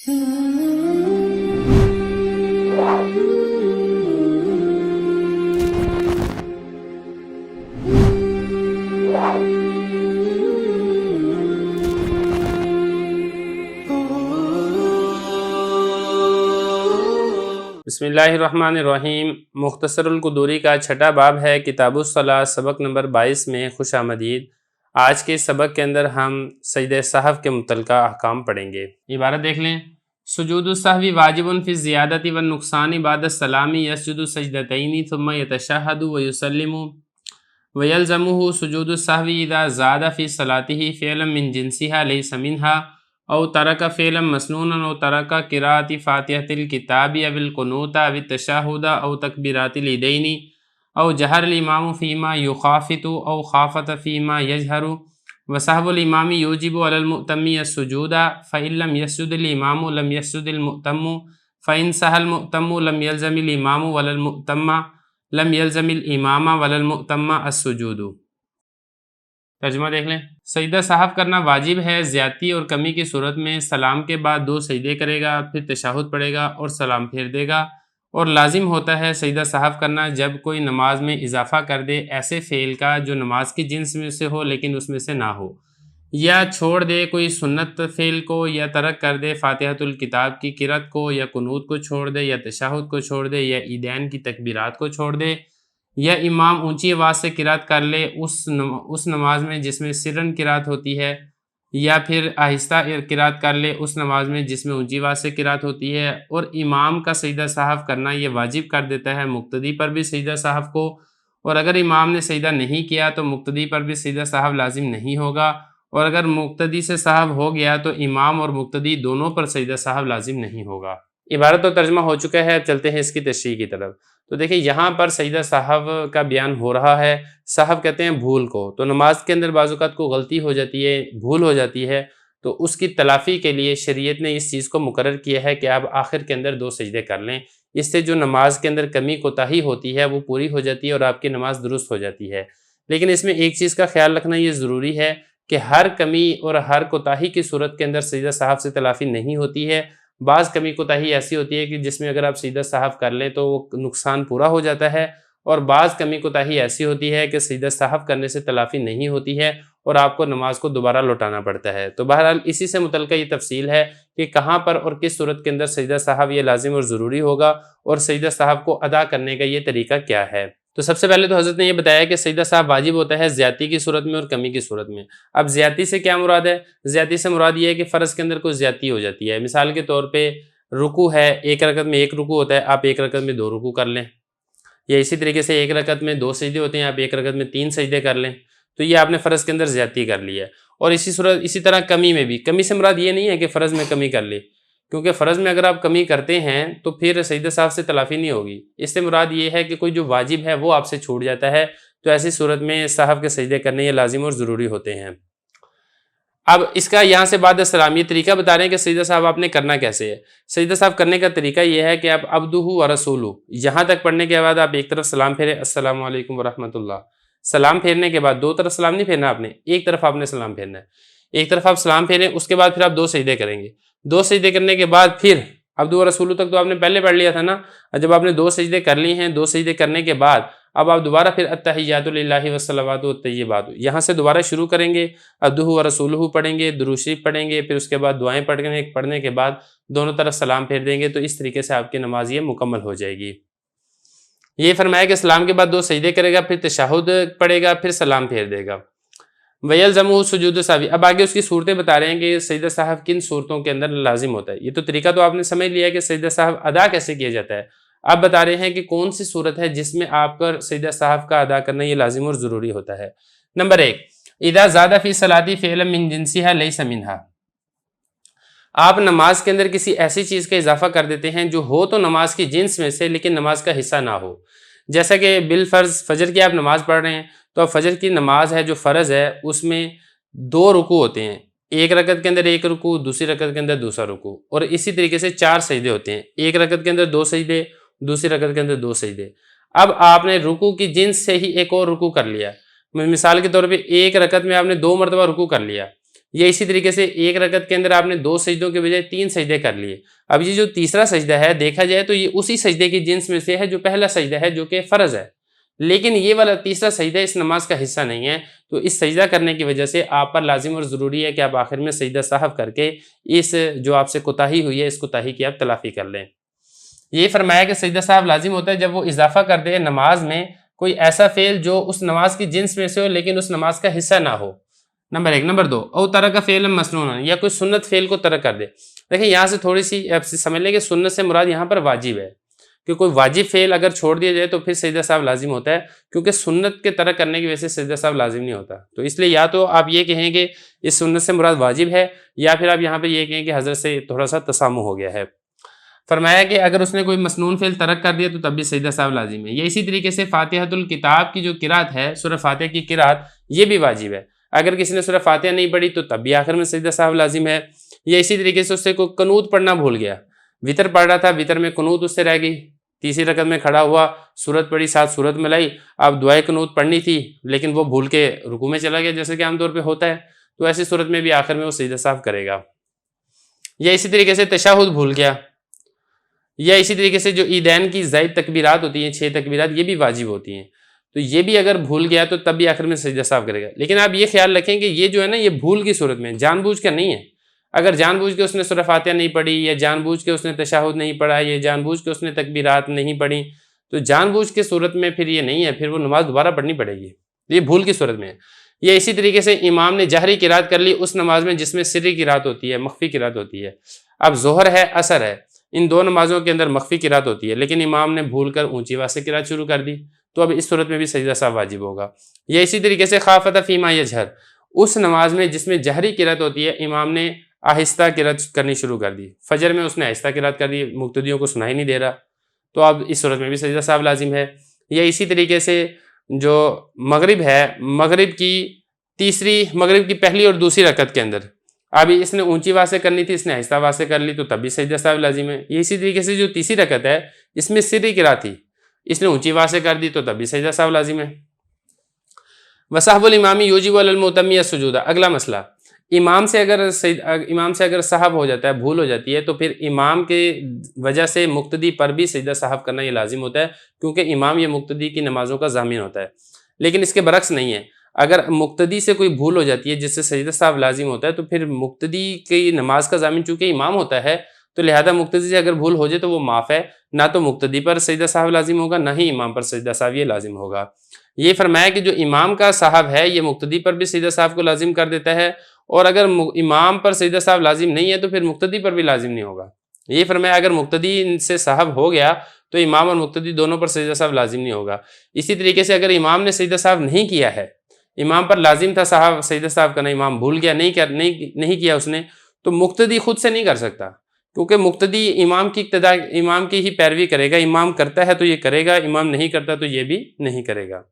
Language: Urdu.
بسم اللہ الرحمن الرحیم۔ مختصر القدوری کا چھٹا باب ہے کتاب الصلاۃ، سبق نمبر 22 میں خوش آمدید۔ آج کے سبق کے اندر ہم سجدہ سہو کے متعلقہ احکام پڑھیں گے۔ عبارت دیکھ لیں۔ سجود السہو واجب فی الزیادۃ والنقصان بعد السلام، یسجد سجدتین ثم یتشہد ویسلم، ویلزمہ سجود السہو اذا زاد فی صلاتہ فعلا من جنسہا لیس منہا، او ترک فعلا مسنونا، او ترک قراءۃ فاتحۃ الکتاب او القنوت او التشہد او تکبیرات الیدین، او جہر الامام فیما یخافت او خافت فیما یجہر، وسہو الامام یوجب علی المؤتم السجود، فإن لم یسجد الامام لم یسجد المؤتم، فإن سہى المؤتم لم یلزم الامام ولا المؤتم، لم یلزم الامام ولا المؤتم السجود۔ ترجمہ دیکھ لیں۔ سجدہ سہو کرنا واجب ہے زیادتی اور کمی کی صورت میں۔ سلام کے بعد 2 سجدے کرے گا، پھر تشہد پڑھے گا اور سلام پھیر دے گا، اور لازم ہوتا ہے سجدہ سہو کرنا جب کوئی نماز میں اضافہ کر دے ایسے فعل کا جو نماز کی جنس میں سے ہو لیکن اس میں سے نہ ہو، یا چھوڑ دے کوئی سنت فعل کو، یا ترک کر دے فاتحۃ الکتاب کی قرأت کو، یا قنوت کو چھوڑ دے، یا تشہد کو چھوڑ دے، یا عیدین کی تکبیرات کو چھوڑ دے، یا امام اونچی آواز سے قرأت کر لے اس نماز میں جس میں سرن قرأت ہوتی ہے، یا پھر آہستہ قرأت کر لے اس نماز میں جس میں اونچی آواز سے قرأت ہوتی ہے، اور امام کا سجدہ سہو کرنا یہ واجب کر دیتا ہے مقتدی پر بھی سجدہ سہو کو، اور اگر امام نے سجدہ نہیں کیا تو مقتدی پر بھی سجدہ سہو لازم نہیں ہوگا، اور اگر مقتدی سے سہو ہو گیا تو امام اور مقتدی دونوں پر سجدہ سہو لازم نہیں ہوگا۔ عبارت و ترجمہ ہو چکا ہے، اب چلتے ہیں اس کی تشریح کی طرف۔ تو دیکھیں یہاں پر سجدہ سہو کا بیان ہو رہا ہے۔ سہو کہتے ہیں بھول کو، تو نماز کے اندر بعض اوقات کو غلطی ہو جاتی ہے، بھول ہو جاتی ہے، تو اس کی تلافی کے لیے شریعت نے اس چیز کو مقرر کیا ہے کہ آپ آخر کے اندر 2 سجدے کر لیں۔ اس سے جو نماز کے اندر کمی کوتاہی ہوتی ہے وہ پوری ہو جاتی ہے اور آپ کی نماز درست ہو جاتی ہے۔ لیکن اس میں ایک چیز کا خیال رکھنا یہ ضروری ہے کہ ہر کمی اور ہر کوتاہی کی صورت کے اندر سجدہ سہو سے تلافی نہیں ہوتی ہے۔ بعض کمی کوتاہی ایسی ہوتی ہے کہ جس میں اگر آپ سجدہ سہو کر لیں تو وہ نقصان پورا ہو جاتا ہے، اور بعض کمی کوتاہی ایسی ہوتی ہے کہ سجدہ سہو کرنے سے تلافی نہیں ہوتی ہے اور آپ کو نماز کو دوبارہ لوٹانا پڑتا ہے۔ تو بہرحال اسی سے متعلقہ یہ تفصیل ہے کہ کہاں پر اور کس صورت کے اندر سجدہ سہو یہ لازم اور ضروری ہوگا، اور سجدہ سہو کو ادا کرنے کا یہ طریقہ کیا ہے۔ تو سب سے پہلے تو حضرت نے یہ بتایا کہ سجدہ سہو واجب ہوتا ہے زیادتی کی صورت میں اور کمی کی صورت میں۔ اب زیادتی سے کیا مراد ہے؟ زیادتی سے مراد یہ ہے کہ فرض کے اندر کوئی زیادتی ہو جاتی ہے۔ مثال کے طور پہ رکوع ہے، ایک رکعت میں 1 رکوع ہوتا ہے، آپ 1 رکعت میں 2 رکوع کر لیں، یا اسی طریقے سے 1 رکعت میں 2 سجدے ہوتے ہیں، آپ 1 رکعت میں 3 سجدے کر لیں، تو یہ آپ نے فرض کے اندر زیادتی کر لی ہے۔ اور اسی طرح کمی میں بھی، کمی سے مراد یہ نہیں ہے کہ فرض میں کمی کر لی، کیونکہ فرض میں اگر آپ کمی کرتے ہیں تو پھر سجدہ سہو سے تلافی نہیں ہوگی۔ اس سے مراد یہ ہے کہ کوئی جو واجب ہے وہ آپ سے چھوٹ جاتا ہے، تو ایسی صورت میں سہو کے سجدے کرنے یہ لازم اور ضروری ہوتے ہیں۔ اب اس کا یہاں سے بعد السلام یہ طریقہ بتا رہے ہیں کہ سجدہ سہو آپ نے کرنا کیسے ہے۔ سجدہ سہو کرنے کا طریقہ یہ ہے کہ آپ عبدہ و رسولہ یہاں تک پڑھنے کے بعد آپ ایک طرف سلام پھیریں، السلام علیکم ورحمۃ اللہ۔ سلام پھیرنے کے بعد 2 طرف سلام نہیں پھیرنا، آپ نے ایک طرف آپ نے سلام پھیرنا ہے۔ ایک طرف آپ سلام پھیریں، اس کے بعد پھر آپ 2 سجدے کریں گے۔ 2 سجدے کرنے کے بعد پھر عبدہ و رسولہ تک تو آپ نے پہلے پڑھ لیا تھا نا۔ جب آپ نے 2 سجدے کر لی ہیں، 2 سجدے کرنے کے بعد اب آپ دوبارہ پھر التحیات للہ والصلوات والطیبات یہاں سے دوبارہ شروع کریں گے، عبدہ و رسولہ پڑھیں گے، درود شریف پڑھیں گے، پھر اس کے بعد دعائیں پڑھنے کے بعد دونوں طرف سلام پھیر دیں گے، تو اس طریقے سے آپ کی نماز یہ مکمل ہو جائے گی۔ یہ فرمایا کہ سلام کے بعد 2 سجدے کرے گا، پھر تشہد پڑھے گا، پھر سلام پھیر دے گا۔ وَيَلْزَمُهُ سُجُودُ السَّهْوِ، اب آگے اس کی صورتیں بتا رہے ہیں کہ سجدہ سہو کن صورتوں کے اندر لازم ہوتا ہے۔ یہ تو طریقہ تو آپ نے سمجھ لیا کہ سجدہ سہو ادا کیسے کیا جاتا ہے۔ اب بتا رہے ہیں کہ کون سی صورت ہے جس میں آپ کا سجدہ سہو کا ادا کرنا یہ لازم اور ضروری ہوتا ہے۔ نمبر 1، اذا زاد فی صلاۃ فعلا من جنسها لیس منها، آپ نماز کے اندر کسی ایسی چیز کا اضافہ کر دیتے ہیں جو ہو تو نماز کی جنس میں سے لیکن نماز کا حصہ نہ ہو۔ جیسا کہ بالفرض فجر کی آپ نماز پڑھ رہے ہیں، تو اب فجر کی نماز ہے جو فرض ہے اس میں 2 رکوع ہوتے ہیں، ایک رکعت کے اندر 1 رکوع، دوسری رکعت کے اندر دوسرا رکوع، اور اسی طریقے سے 4 سجدے ہوتے ہیں، ایک رکعت کے اندر 2 سجدے، دوسری رکعت کے اندر 2 سجدے۔ اب آپ نے رکوع کی جنس سے ہی ایک اور رکوع کر لیا، مثال کے طور پہ ایک رکعت میں آپ نے 2 مرتبہ رکوع کر لیا، یہ اسی طریقے سے ایک رکعت کے اندر آپ نے 2 سجدوں کے بجائے 3 سجدے کر لیے. اب یہ جو تیسرا سجدہ ہے دیکھا جائے تو یہ اسی سجدے کی جنس میں سے ہے جو پہلا سجدہ ہے جو کہ فرض ہے، لیکن یہ والا تیسرا سجدہ اس نماز کا حصہ نہیں ہے. تو اس سجدہ کرنے کی وجہ سے آپ پر لازم اور ضروری ہے کہ آپ آخر میں سجدہ سہو کر کے اس جو آپ سے کوتاہی ہوئی ہے اس کوتاہی کی آپ تلافی کر لیں. یہ فرمایا کہ سجدہ سہو لازم ہوتا ہے جب وہ اضافہ کر دے نماز میں کوئی ایسا فعل جو اس نماز کی جنس میں سے ہو لیکن اس نماز کا حصہ نہ ہو. نمبر 1. نمبر 2. او ترک فعل مسنون، یا کوئی سنت فعل کو ترک کر دے. دیکھیں یہاں سے تھوڑی سی آپ سمجھ لیں کہ سنت سے مراد یہاں پر واجب ہے، کہ کوئی واجب فعل اگر چھوڑ دیا جائے تو پھر سجدہ سہو لازم ہوتا ہے، کیونکہ سنت کے ترک کرنے کی وجہ سے سجدہ سہو لازم نہیں ہوتا. تو اس لیے یا تو آپ یہ کہیں کہ اس سنت سے مراد واجب ہے، یا پھر آپ یہاں پہ یہ کہیں کہ حضرت سے تھوڑا سا تسامح ہو گیا ہے. فرمایا کہ اگر اس نے کوئی مسنون فعل ترک کر دیا تو تب بھی سجدہ سہو لازم ہے. یہ اسی طریقے سے فاتحۃ الکتاب کی جو قرات ہے، سورہ فاتحہ کی قرات، یہ بھی واجب ہے. اگر کسی نے سورہ فاتحہ نہیں پڑھی تو تب بھی آخر میں سجدہ سہو لازم ہے. یہ اسی طریقے سے اس سے کوئی قنوت پڑھنا بھول گیا، وطر پڑھ رہا تھا، وطر میں قنوت اس سے رہ گئی، تیسری رکعت میں کھڑا ہوا، سورت پڑھی، ساتھ سورت ملائی، اب دعائے قنوت پڑھنی تھی لیکن وہ بھول کے رکوع میں چلا گیا جیسے کہ عام طور پہ ہوتا ہے، تو ایسی صورت میں بھی آخر میں وہ سجدہ سہو کرے گا. یا اسی طریقے سے تشہد بھول گیا، یا اسی طریقے سے جو عیدین کی زائد تکبیرات ہوتی ہیں 6 تکبیرات، یہ بھی واجب ہوتی ہیں، تو یہ بھی اگر بھول گیا تو تب بھی آخر میں سجدہ سہو کرے گا. لیکن آپ یہ خیال رکھیں کہ یہ جو ہے نا یہ بھول کی صورت میں، جان بوجھ کر نہیں ہے. اگر جان بوجھ کے اس نے سورہ فاتحہ نہیں پڑھی، یا جان بوجھ کے اس نے تشہد نہیں پڑھا، یا جان بوجھ کے اس نے تکبیرات نہیں پڑھی، تو جان بوجھ کے صورت میں پھر یہ نہیں ہے، پھر وہ نماز دوبارہ پڑھنی پڑے گی. یہ بھول کی صورت میں ہے. یہ اسی طریقے سے امام نے جہری قرات کر لی اس نماز میں جس میں سری قرات ہوتی ہے، مخفی قرات ہوتی ہے. اب ظہر ہے، عصر ہے، ان 2 نمازوں کے اندر مخفی قرات ہوتی ہے، لیکن امام نے بھول کر اونچی آواز سے قرات شروع کر دی، تو اب اس صورت میں بھی سجدہ سہو واجب ہوگا. یہ اسی طریقے سے خافت فیما یجہر، اس نماز میں جس میں جہری قرات ہوتی ہے، امام نے آہستہ قرات کرنی شروع کر دی. فجر میں اس نے آہستہ قرات کر دی، مقتدیوں کو سنائی نہیں دے رہا، تو اب اس صورت میں بھی سجدہ سہو لازم ہے. یا اسی طریقے سے جو مغرب ہے، مغرب کی پہلی اور دوسری رکعت کے اندر ابھی اس نے اونچی آواز سے کرنی تھی، اس نے آہستہ آواز سے کر لی، تو تب بھی سجدہ سہو لازم ہے. یہ اسی طریقے سے جو تیسری رکعت ہے اس میں سری قرات تھی، اس نے اونچی آواز سے کر دی تو تب بھی سجدہ سہو لازم ہے. وسہو الامام یوجب علی المؤتم السجود. اگلا مسئلہ، امام سے اگر سہو ہو جاتا ہے، بھول ہو جاتی ہے، تو پھر امام کے وجہ سے مقتدی پر بھی سجدہ سہو کرنا یہ لازم ہوتا ہے، کیونکہ امام یہ مقتدی کی نمازوں کا ضامن ہوتا ہے. لیکن اس کے برعکس نہیں ہے، اگر مقتدی سے کوئی بھول ہو جاتی ہے جس سے سجدہ سہو لازم ہوتا ہے، تو پھر مقتدی کی نماز کا ضامن چونکہ امام ہوتا ہے، تو لہذا مقتدی سے اگر بھول ہو جائے تو وہ معاف ہے، نہ تو مقتدی پر سجدہ سہو لازم ہوگا، نہ ہی امام پر سجدہ سہو یہ لازم ہوگا. یہ فرمایا کہ جو امام کا سہو ہے یہ مقتدی پر بھی سجدہ سہو کو لازم کر دیتا ہے، اور اگر امام پر سجدہ سہو لازم نہیں ہے تو پھر مقتدی پر بھی لازم نہیں ہوگا. یہ فرمایا اگر مقتدی سے سہو ہو گیا تو امام اور مقتدی دونوں پر سجدہ سہو لازم نہیں ہوگا. اسی طریقے سے اگر امام نے سجدہ سہو نہیں کیا ہے، امام پر لازم تھا سجدہ سہو کرنا، امام بھول گیا، نہیں کیا اس نے، تو مقتدی خود سے نہیں کر سکتا، کیونکہ مقتدی امام کی ہی پیروی کرے گا. امام کرتا ہے تو یہ کرے گا، امام نہیں کرتا تو یہ بھی نہیں کرے گا.